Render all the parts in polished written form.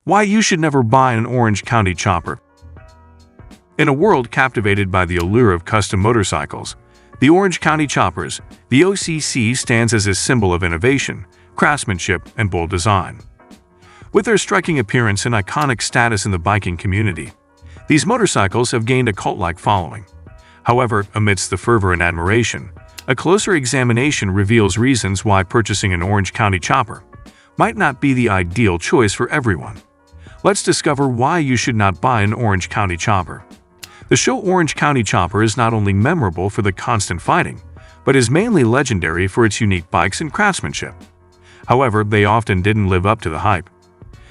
Why you should never buy an Orange County chopper. In a world captivated by the allure of custom motorcycles, the Orange County choppers, the OCC, stands as a symbol of innovation, craftsmanship, and bold design. With their striking appearance and iconic status in the biking community, these motorcycles have gained a cult-like following. However, amidst the fervor and admiration, a closer examination reveals reasons why purchasing an Orange County chopper might not be the ideal choice for everyone. Let's discover why you should not buy an Orange County chopper. The show Orange County chopper is not only memorable for the constant fighting, but is mainly legendary for its unique bikes and craftsmanship. However, they often didn't live up to the hype.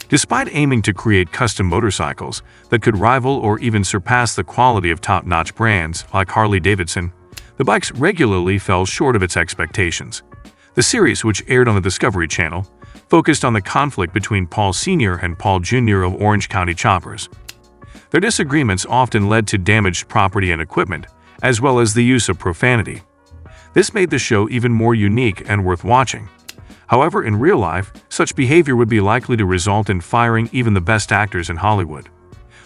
Despite aiming to create custom motorcycles that could rival or even surpass the quality of top-notch brands like Harley-Davidson, the bikes regularly fell short of its expectations. The series, which aired on the Discovery Channel, focused on the conflict between Paul Sr. and Paul Jr. of Orange County choppers. Their disagreements often led to damaged property and equipment, as well as the use of profanity. This made the show even more unique and worth watching. However, in real life, such behavior would be likely to result in firing even the best actors in Hollywood.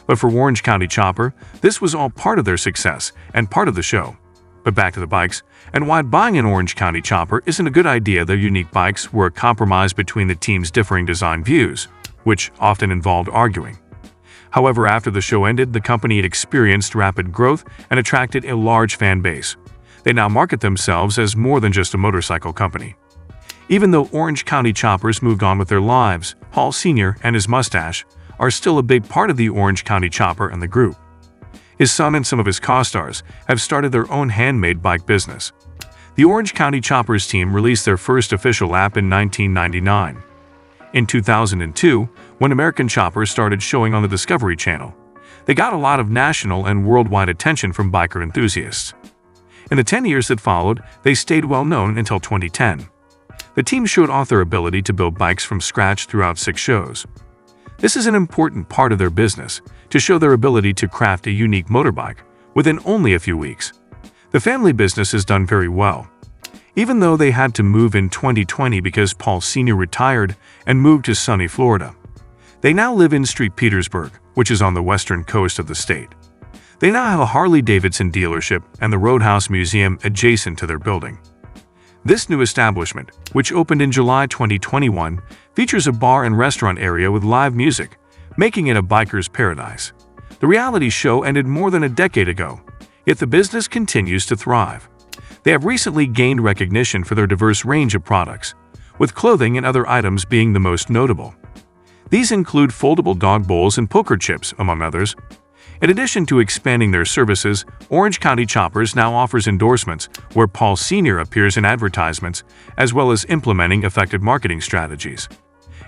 But for Orange County Chopper, this was all part of their success and part of the show. But back to the bikes, and why buying an Orange County chopper isn't a good idea. Their unique bikes were a compromise between the team's differing design views, which often involved arguing. However, after the show ended, the company had experienced rapid growth and attracted a large fan base. They now market themselves as more than just a motorcycle company. Even though Orange County choppers moved on with their lives, Paul Sr. and his mustache are still a big part of the Orange County chopper and the group. His son and some of his co-stars have started their own handmade bike business. The Orange County Choppers team released their first official lap in 1999. In 2002, when American choppers started showing on the Discovery Channel, they got a lot of national and worldwide attention from biker enthusiasts. In the 10 years that followed, they stayed well known until 2010. The team showed off their ability to build bikes from scratch throughout 6 shows. This is an important part of their business, to show their ability to craft a unique motorbike within only a few weeks. The family business has done very well. Even though they had to move in 2020 because Paul Sr. retired and moved to sunny Florida, they now live in St. Petersburg, which is on the western coast of the state. They now have a Harley-Davidson dealership and the Roadhouse Museum adjacent to their building. This new establishment, which opened in July 2021, features a bar and restaurant area with live music, making it a biker's paradise. The reality show ended more than a decade ago, yet the business continues to thrive. They have recently gained recognition for their diverse range of products, with clothing and other items being the most notable. These include foldable dog bowls and poker chips, among others. In addition to expanding their services, Orange County Choppers now offers endorsements where Paul Sr. appears in advertisements, as well as implementing effective marketing strategies.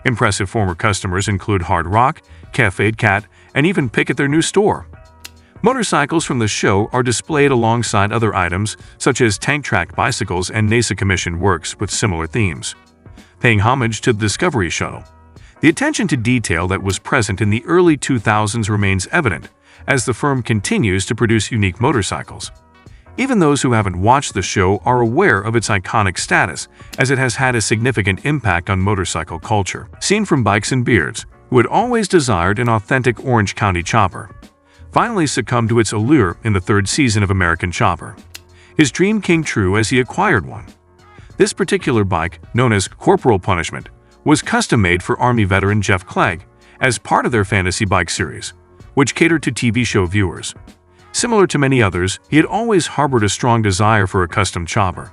Impressive former customers include Hard Rock, Cafe Cat, and even Pick at their new store. Motorcycles from the show are displayed alongside other items such as tank-tracked bicycles and NASA-commissioned works with similar themes. Paying homage to the Discovery Shuttle, the attention to detail that was present in the early 2000s remains evident as the firm continues to produce unique motorcycles. Even those who haven't watched the show are aware of its iconic status, as it has had a significant impact on motorcycle culture. Seen from Bikes and Beards, who had always desired an authentic Orange County chopper, finally succumbed to its allure in the 3rd season of American Chopper. His dream came true as he acquired one. This particular bike, known as Corporal Punishment, was custom-made for Army veteran Jeff Clegg as part of their fantasy bike series, which catered to TV show viewers. Similar to many others, he had always harbored a strong desire for a custom chopper.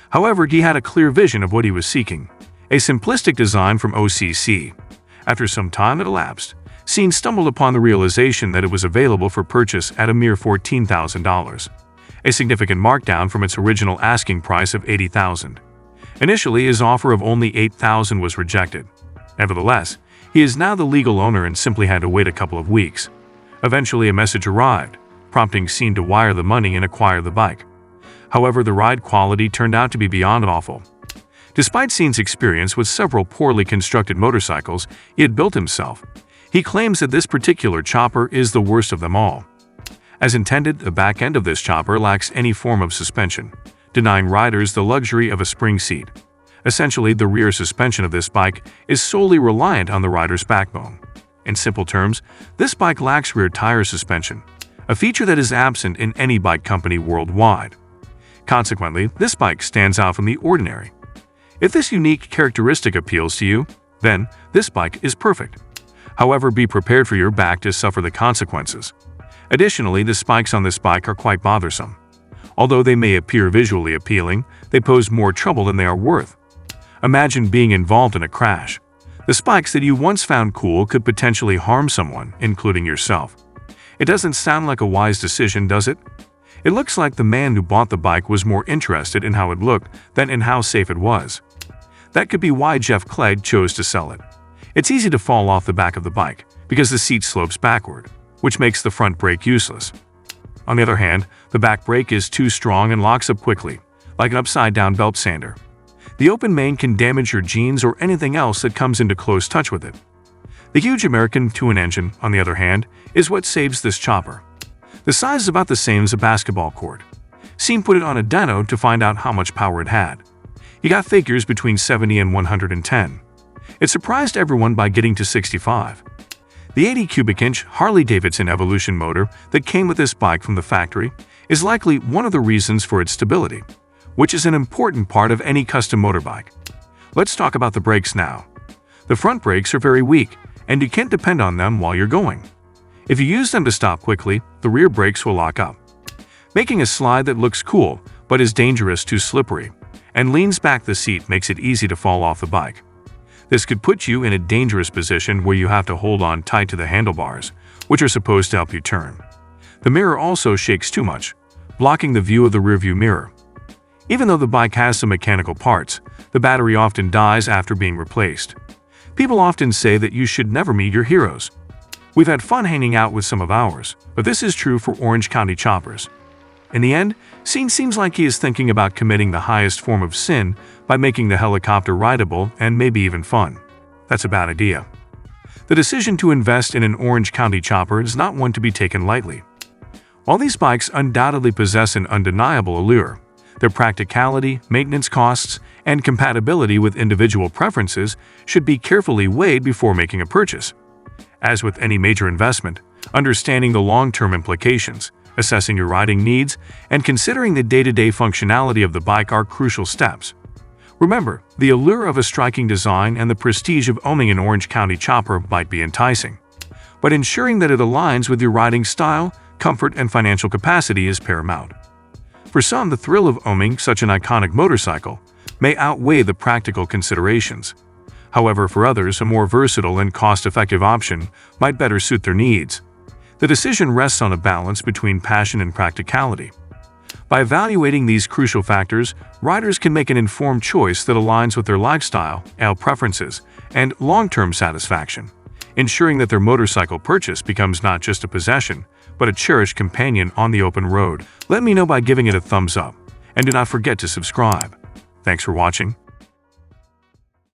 However, he had a clear vision of what he was seeking, a simplistic design from OCC. After some time had elapsed, Scene stumbled upon the realization that it was available for purchase at a mere $14,000, a significant markdown from its original asking price of $80,000. Initially, his offer of only $8,000 was rejected. Nevertheless, he is now the legal owner and simply had to wait a couple of weeks. Eventually, a message arrived, prompting Scene to wire the money and acquire the bike. However, the ride quality turned out to be beyond awful. Despite Scene's experience with several poorly constructed motorcycles he had built himself, he claims that this particular chopper is the worst of them all. As intended, the back end of this chopper lacks any form of suspension, denying riders the luxury of a spring seat. Essentially, the rear suspension of this bike is solely reliant on the rider's backbone. In simple terms, this bike lacks rear tire suspension, a feature that is absent in any bike company worldwide. Consequently, this bike stands out from the ordinary. If this unique characteristic appeals to you, then this bike is perfect. However, be prepared for your back to suffer the consequences. Additionally, the spikes on this bike are quite bothersome. Although they may appear visually appealing, they pose more trouble than they are worth. Imagine being involved in a crash. The spikes that you once found cool could potentially harm someone, including yourself. It doesn't sound like a wise decision, does it? It looks like the man who bought the bike was more interested in how it looked than in how safe it was. That could be why Jeff Clegg chose to sell it. It's easy to fall off the back of the bike because the seat slopes backward, which makes the front brake useless. On the other hand, the back brake is too strong and locks up quickly, like an upside-down belt sander. The open main can damage your jeans or anything else that comes into close touch with it. The huge American twin engine, on the other hand, is what saves this chopper. The size is about the same as a basketball court. Seam put it on a dyno to find out how much power it had. He got figures between 70 and 110. It surprised everyone by getting to 65. The 80 cubic inch Harley-Davidson Evolution motor that came with this bike from the factory is likely one of the reasons for its stability, which is an important part of any custom motorbike. Let's talk about the brakes now. The front brakes are very weak, and you can't depend on them while you're going. If you use them to stop quickly, the rear brakes will lock up, making a slide that looks cool but is dangerous too slippery, and leans back the seat makes it easy to fall off the bike. This could put you in a dangerous position where you have to hold on tight to the handlebars, which are supposed to help you turn. The mirror also shakes too much, blocking the view of the rearview mirror. Even though the bike has some mechanical parts, the battery often dies after being replaced. People often say that you should never meet your heroes. We've had fun hanging out with some of ours, but this is true for Orange County choppers. In the end, Scene seems like he is thinking about committing the highest form of sin by making the helicopter rideable and maybe even fun. That's a bad idea. The decision to invest in an Orange County chopper is not one to be taken lightly. While these bikes undoubtedly possess an undeniable allure, their practicality, maintenance costs, and compatibility with individual preferences should be carefully weighed before making a purchase. As with any major investment, understanding the long-term implications, assessing your riding needs, and considering the day-to-day functionality of the bike are crucial steps. Remember, the allure of a striking design and the prestige of owning an Orange County chopper might be enticing, but ensuring that it aligns with your riding style, comfort, and financial capacity is paramount. For some, the thrill of owning such an iconic motorcycle may outweigh the practical considerations. However, for others, a more versatile and cost-effective option might better suit their needs. The decision rests on a balance between passion and practicality. By evaluating these crucial factors, riders can make an informed choice that aligns with their lifestyle, preferences, and long-term satisfaction, ensuring that their motorcycle purchase becomes not just a possession, but a cherished companion on the open road. Let me know by giving it a thumbs up, and do not forget to subscribe. Thanks for watching.